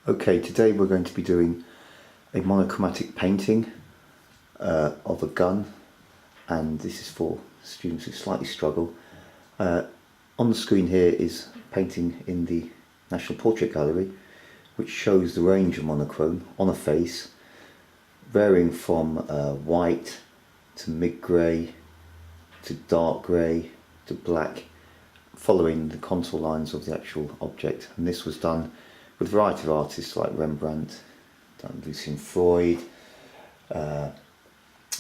Okay, today we're going to be doing a monochromatic painting of a gun, and this is for students who slightly struggle. On the screen here is a painting in the National Portrait Gallery which shows the range of monochrome on a face, varying from white to mid-grey to dark grey to black, following the contour lines of the actual object. And this was done with a variety of artists like Rembrandt, Lucian Freud,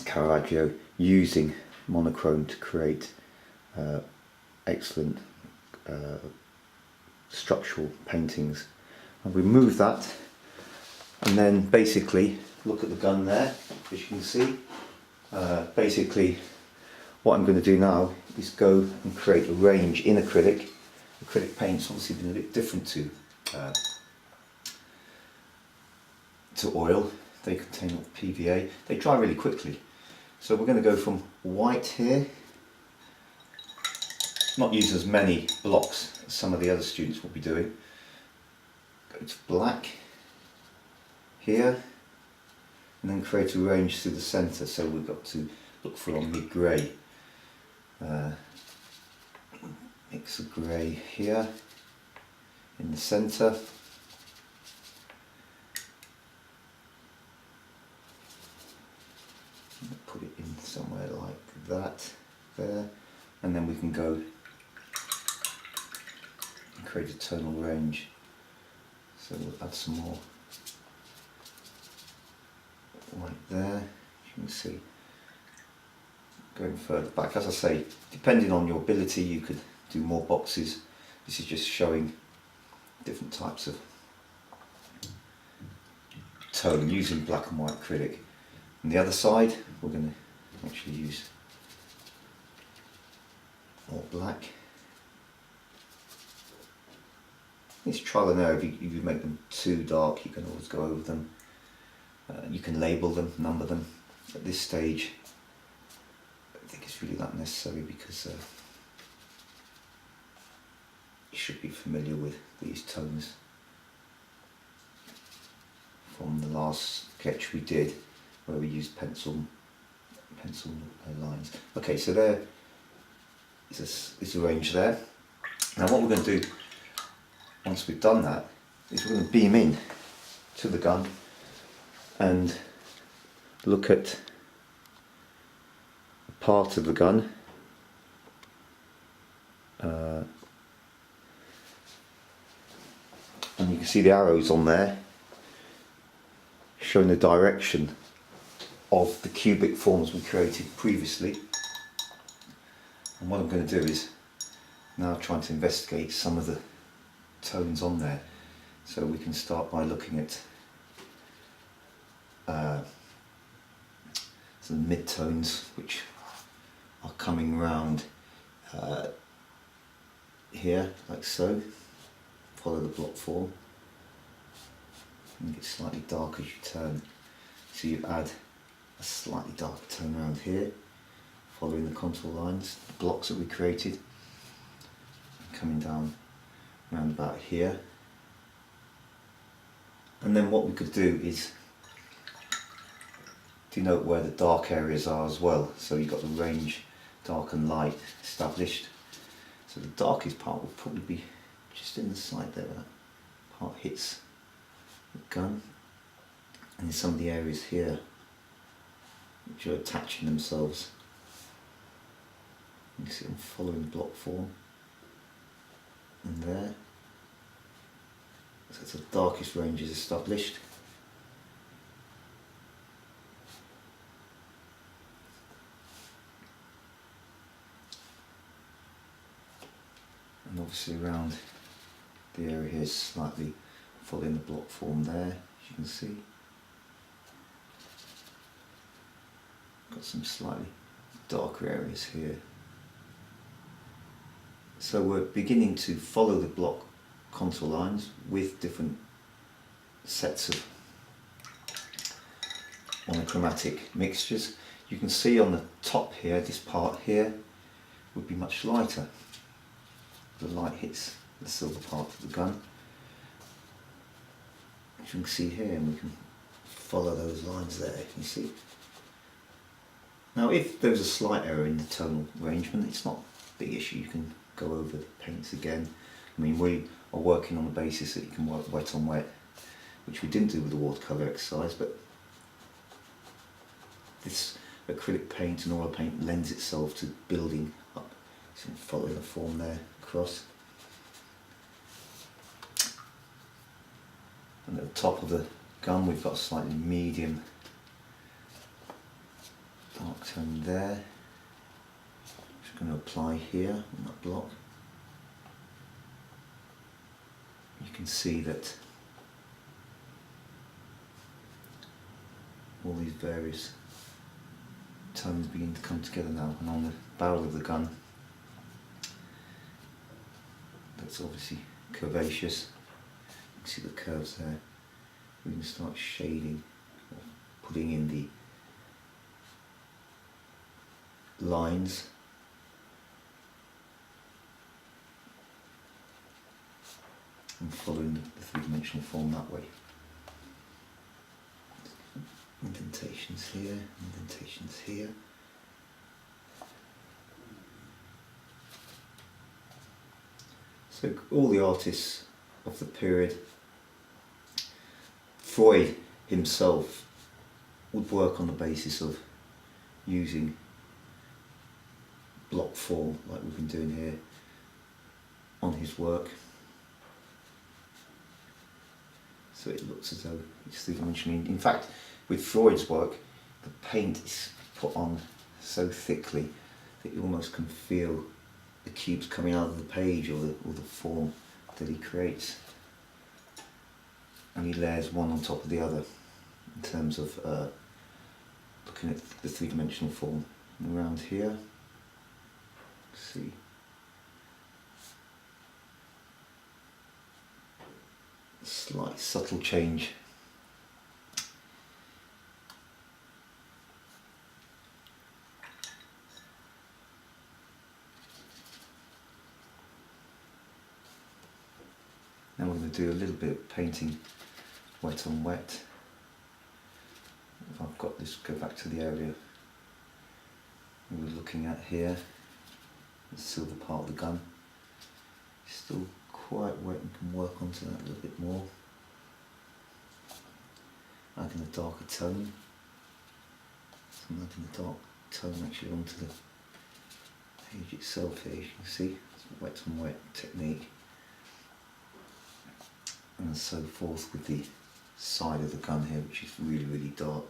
Caravaggio, using monochrome to create excellent structural paintings. And we move that, and then basically look at the gun there, as you can see. Basically what I'm going to do now is go and create a range in acrylic. Acrylic paint's obviously been a bit different to oil. They contain PVA. They dry really quickly. So we're going to go from white here, not use as many blocks as some of the other students will be doing. Go to black here, and then create a range through the centre. So we've got to look for on mid-grey. Mix a grey here in the centre. Put it in somewhere like that, there, and then we can go and create a tonal range. So we'll add some more white there, you can see. Going further back, as I say, depending on your ability you could do more boxes. This is just showing different types of tone using black and white acrylic. On the other side we're going to actually use more black. It's trial and error. If you make them too dark you can always go over them. You can label them, number them. At this stage I don't think it's really that necessary, because you should be familiar with these tones from the last sketch we did, where we used pencil lines. Okay, so there is a range there. Now what we're going to do once we've done that is we're going to beam in to the gun and look at a part of the gun and you can see the arrows on there showing the direction of the cubic forms we created previously. And what I'm going to do is now trying to investigate some of the tones on there. So we can start by looking at some mid-tones which are coming round here, like so. Follow the block form and get slightly dark as you turn. So you add a slightly darker tone around here, following the contour lines, the blocks that we created, and coming down around about here. And then what we could do is denote where the dark areas are as well. So you've got the range, dark and light established. So the darkest part will probably be just in the side there, where that part hits the gun. And in some of the areas here which are attaching themselves, you can see them following the block form, and there. So the darkest range is established. And obviously around the area here is slightly following the block form there, as you can see. Got some slightly darker areas here. So we're beginning to follow the block contour lines with different sets of monochromatic mixtures. You can see on the top here, this part here would be much lighter. The light hits the silver part of the gun. which you can see here, and we can follow those lines there, you see. Now if there's a slight error in the tonal arrangement, it's not a big issue, you can go over the paints again. I mean, we are working on the basis that you can work wet on wet, which we didn't do with the watercolour exercise, but this acrylic paint and oil paint lends itself to building up, so following the form there across. And at the top of the gun we've got a slightly medium dark tone there, which I'm going to apply here on that block. You can see that all these various tones begin to come together now, and on the barrel of the gun, that's obviously curvaceous. You can see the curves there. We can start shading, or putting in the lines. And following the three-dimensional form that way. Indentations here, indentations here. So all the artists of the period, Freud himself would work on the basis of using block form like we've been doing here on his work. So it looks as though it's three-dimensional. In fact, with Freud's work, the paint is put on so thickly that you almost can feel the cubes coming out of the page, or the form that he creates. And he layers one on top of the other in terms of looking at the three-dimensional form. And around here, see, a slight subtle change. Now we're going to do a little bit of painting wet on wet. If I've got this, go back to the area we were looking at here, the silver part of the gun. It's still quite wet, and can work onto that a little bit more. Adding a darker tone. So I'm adding a dark tone actually onto the page itself here, as you can see. It's a wet on wet technique. And so forth with the side of the gun here, which is really, really dark.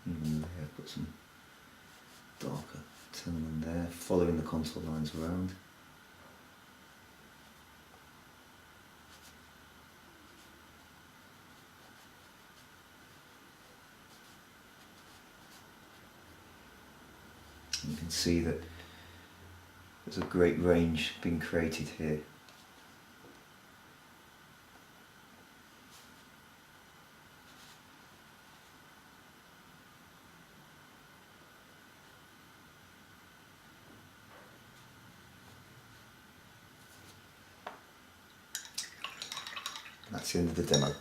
Even there, put some darker tone in there, following the contour lines around. You can see that there's a great range being created here. That's the end of the demo.